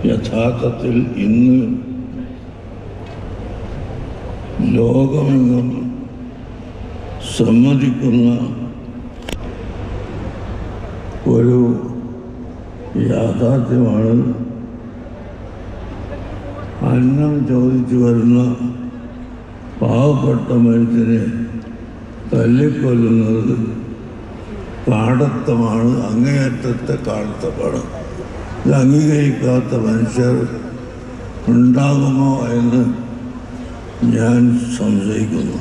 യഥാർത്ഥത്തിൽ ഇന്ന് ലോകമെങ്ങും സമ്മതിക്കുന്ന ഒരു യാഥാർത്ഥ്യമാണ് അന്നം ചോദിച്ചു വരുന്ന പാവപ്പെട്ട മനുഷ്യനെ തല്ലിക്കൊല്ലുന്നത് കാടത്തമാണ്, അങ്ങേയറ്റത്തെ കാടത്തമാണ്. ഇത് അംഗീകരിക്കാത്ത മനുഷ്യർ ഉണ്ടാകുമോ എന്ന് ഞാൻ സംശയിക്കുന്നു.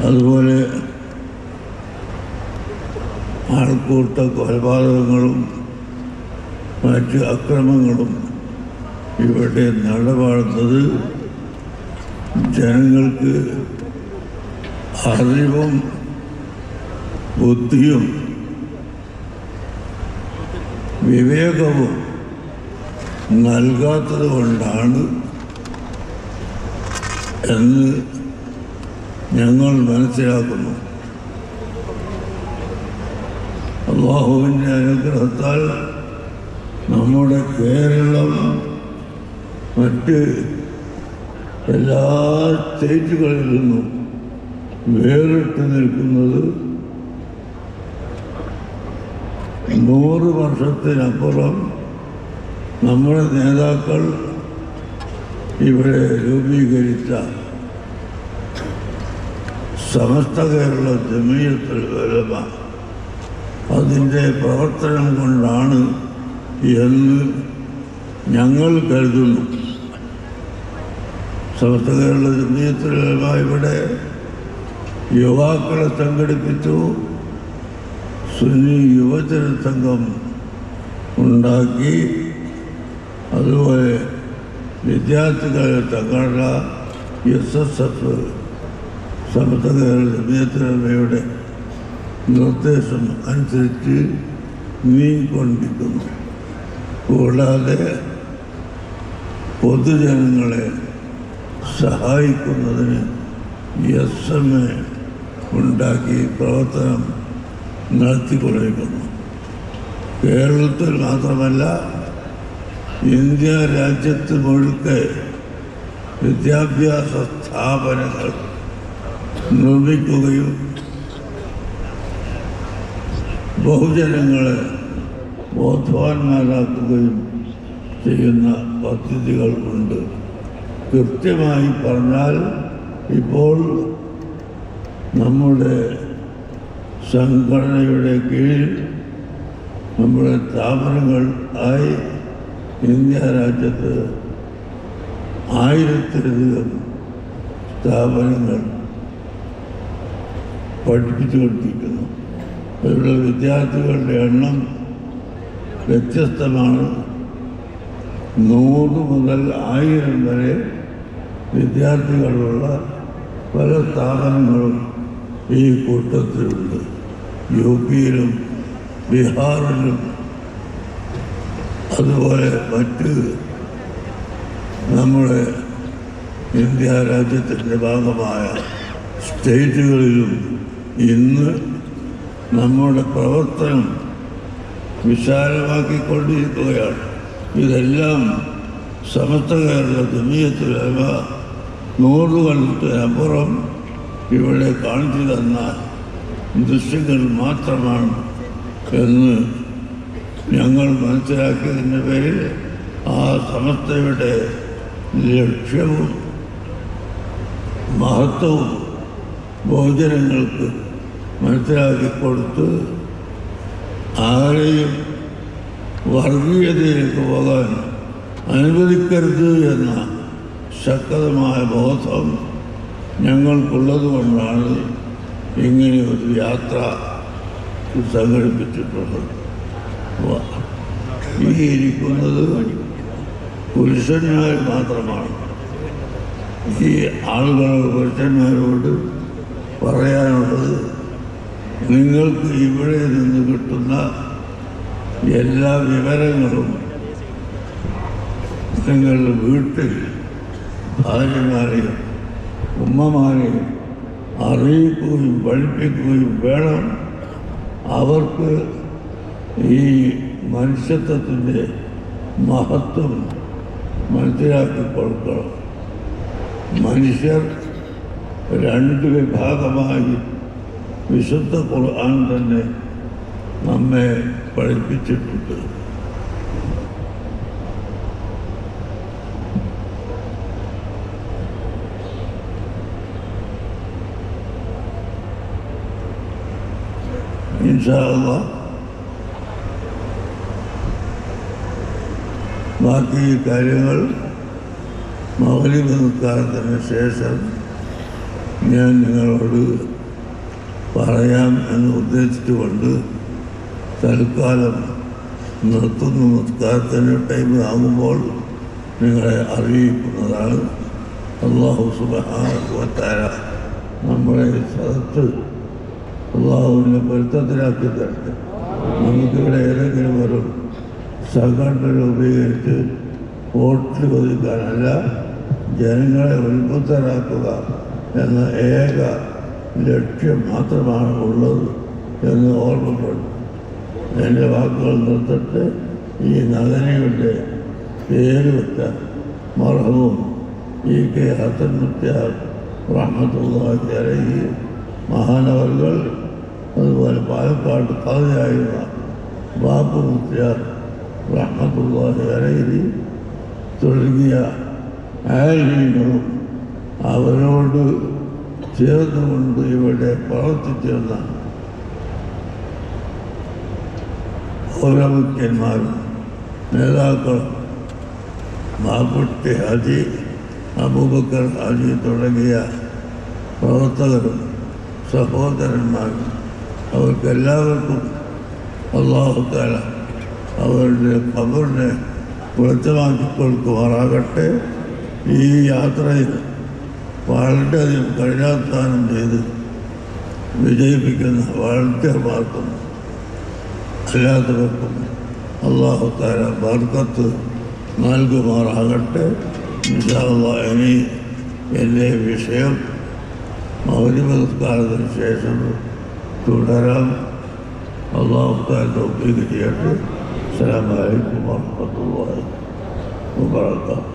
അതുപോലെ ആൾക്കൂട്ട കൊലപാതകങ്ങളും മറ്റ് അക്രമങ്ങളും ഇവിടെ നടപാടുന്നത് ജനങ്ങൾക്ക് അറിവും ബുദ്ധിയും വിവേകവും നൽകാത്തത് കൊണ്ടാണ് എന്ന് ഞങ്ങൾ മനസ്സിലാക്കുന്നു. അല്ലാഹുവിൻ്റെ അനുഗ്രഹത്താൽ നമ്മുടെ കേരളം മറ്റ് എല്ലാ സ്റ്റേറ്റുകളിൽ നിന്നും വേറിട്ട് നിൽക്കുന്നത് 100 വർഷത്തിനപ്പുറം നമ്മുടെ നേതാക്കൾ ഇവിടെ രൂപീകരിച്ച സമസ്ത കേരള ജമീയത്തുൽ ഉലമ അതിൻ്റെ പ്രവർത്തനം കൊണ്ടാണ് എന്ന് ഞങ്ങൾ കരുതുന്നു. സമസ്ത കേരള ജമീയത്തുൽ ഉലമ ഇവിടെ യുവാക്കളെ സംഘടിപ്പിച്ചു, സുന്നി യുവജന സംഘം ഉണ്ടാക്കി, അതുപോലെ വിദ്യാർത്ഥികളെ സംഘടന SSF സമസ്ത കേരള ജമീയത്തുൽ ഉലമയുടെ നിർദ്ദേശം അനുസരിച്ച് നീങ്ങിക്കൊണ്ടിരിക്കുന്നു. കൂടാതെ പൊതുജനങ്ങളെ സഹായിക്കുന്നതിന് SMA ഉണ്ടാക്കി പ്രവർത്തനം നടത്തിക്കൊണ്ടിരിക്കുന്നു. കേരളത്തിൽ മാത്രമല്ല, ഇന്ത്യ രാജ്യത്ത് മുഴുക്കെ വിദ്യാഭ്യാസ സ്ഥാപനങ്ങൾ നിർമ്മിക്കുകയും ബഹുജനങ്ങളെ ബോധവാന്മാരാക്കുകയും ചെയ്യുന്ന പദ്ധതികൾ ഉണ്ട്. കൃത്യമായി പറഞ്ഞാൽ ഇപ്പോൾ നമ്മുടെ സംഘടനയുടെ കീഴിൽ നമ്മുടെ സ്ഥാപനങ്ങൾ ആയി ഇന്ത്യ രാജ്യത്ത് 1000-ലധികം സ്ഥാപനങ്ങൾ പഠിപ്പിച്ചുകൊണ്ടിരിക്കുന്നു. അതിലുള്ള വിദ്യാർത്ഥികളുടെ എണ്ണം വ്യത്യസ്തമാണ്. 100 മുതൽ 1000 വരെ വിദ്യാർത്ഥികളുള്ള പല സ്ഥാപനങ്ങളും ഈ കൂട്ടത്തിലുണ്ട്. UP-യിലും ബീഹാറിലും അതുപോലെ മറ്റ് നമ്മുടെ ഇന്ത്യ രാജ്യത്തിൻ്റെ ഭാഗമായ സ്റ്റേറ്റുകളിലും ഇന്ന് നമ്മുടെ പ്രവർത്തനം വിശാലമാക്കിക്കൊണ്ടിരിക്കുകയാണ്. ഇതെല്ലാം സമസ്ത കേരള ജമീയത്തുൽ ഉലമ 100 കൊല്ലത്തിനപ്പുറം ഇവിടെ കാണിച്ചു തന്ന ദൃശ്യങ്ങൾ മാത്രമാണ് എന്ന് ഞങ്ങൾ മനസ്സിലാക്കിയതിൻ്റെ പേരിൽ ആ സമസ്തയുടെ ലക്ഷ്യവും മഹത്വവും ബഹുജനങ്ങൾക്ക് മനസ്സിലാക്കിക്കൊടുത്ത് ആരെയും വർഗീയതയിലേക്ക് പോകാൻ അനുവദിക്കരുത് എന്ന ശക്തമായ ബോധം ഞങ്ങൾക്കുള്ളത് കൊണ്ടാണ് ഇങ്ങനെ ഒരു യാത്ര സംഘടിപ്പിച്ചിട്ടുള്ളത്. ഈ ഇരിക്കുന്നത് പുരുഷന്മാർ മാത്രമാണ്. ഈ ആളുകളോട് പുരുഷന്മാരോട് പറയാനുള്ളത്, നിങ്ങൾക്ക് ഇവിടെ നിന്ന് കിട്ടുന്ന എല്ലാ വിവരങ്ങളും നിങ്ങളുടെ വീട്ടിൽ ഭാര്യമാരെയും ഉമ്മമാരെയും അറിയിക്കുകയും പഠിപ്പിക്കുകയും വേണം. അവർക്ക് ഈ മനുഷ്യത്വത്തിൻ്റെ മഹത്വം മനസ്സിലാക്കി കൊടുക്കണം. മനുഷ്യർ രണ്ട് വിഭാഗമായി വിശുദ്ധ ഖുർആൻ തന്നെ നമ്മെ പഠിപ്പിച്ചിട്ടുണ്ട്. ഇൻഷാ അല്ലാഹ് ബാക്കി കാര്യങ്ങൾ മഗ്‌രിബ് നിസ്കാരത്തിന് ശേഷം ഞാൻ നിങ്ങളോട് പറയാം എന്ന് ഉദ്ദേശിച്ചുകൊണ്ട് തൽക്കാലം നിർത്തുന്ന നിസ്കാരത്തിന് ടൈം ആകുമ്പോൾ നിങ്ങളെ അറിയിക്കുന്നതാണ്. അല്ലാഹു സുബ്ഹാനഹു വ തആല നമ്മളെ സദത്ത് അള്ളാഹുവിൻ്റെ പൊരുത്തത്തിലാക്കി തരട്ടെ. നമുക്കിവിടെ ഏതെങ്കിലും ഒരു സംഘടന രൂപീകരിച്ച് വോട്ട് ചോദിക്കാനല്ല, ജനങ്ങളെ ഉത്ബുദ്ധരാക്കുക എന്ന ഏക ലക്ഷ്യം മാത്രമാണ് ഉള്ളത് എന്ന് ഓർമ്മപ്പെടും. എൻ്റെ വാക്കുകൾ നിർത്തട്ടെ. ഈ നഗരിയുടെ പേര് വെച്ച മർഹൂം EK ഹസൻ മുസ്ലിയാർ റഹ്മത്തുള്ളാഹി അലൈഹി മഹാനവർകൾ, അതുപോലെ പാലക്കാട് ഖാദിയായിരുന്ന ബാപ്പു മുസ്ലിയാർ റഹ്മത്തുള്ളാഹി അലൈഹി തുടങ്ങിയ ആലിമീങ്ങളും അവരോട് ചേർന്നുകൊണ്ട് ഇവിടെ പ്രവർത്തിച്ചിരുന്ന ഓരോ മുഖ്യന്മാരും നേതാക്കളും മാപ്പുട്ടി ഹാജി, അബൂബക്കർ ഹാജി തുടങ്ങിയ പ്രവർത്തകരും സഹോദരന്മാരും അവർക്കെല്ലാവർക്കും അല്ലാഹു തആല അവരുടെ ഖബറിനെ വെളിച്ചമാക്കി കൊടുക്കുമാറാകട്ടെ. ഈ യാത്രയിൽ വളരെയധികം കഠിനാധ്വാനം ചെയ്ത് വിജയിപ്പിക്കുന്ന വളണ്ടിയർമാർക്കും അല്ലാത്തവർക്കും അല്ലാഹു തആല ബർക്കത്ത് നൽകുമാറാകട്ടെ. ഇൻഷാ അല്ലാഹ് ഇനി എൻ്റെ വിഷയം മഗ്‌രിബ് നിസ്കാരത്തിന് ശേഷം തുടരാം. അല്ലാഹു തആല തൗഫീഖ് ചെയ്യട്ടെ. അസ്സലാമു അലൈക്കും വറഹ്മത്തുള്ളാഹി വബറകാതുഹു.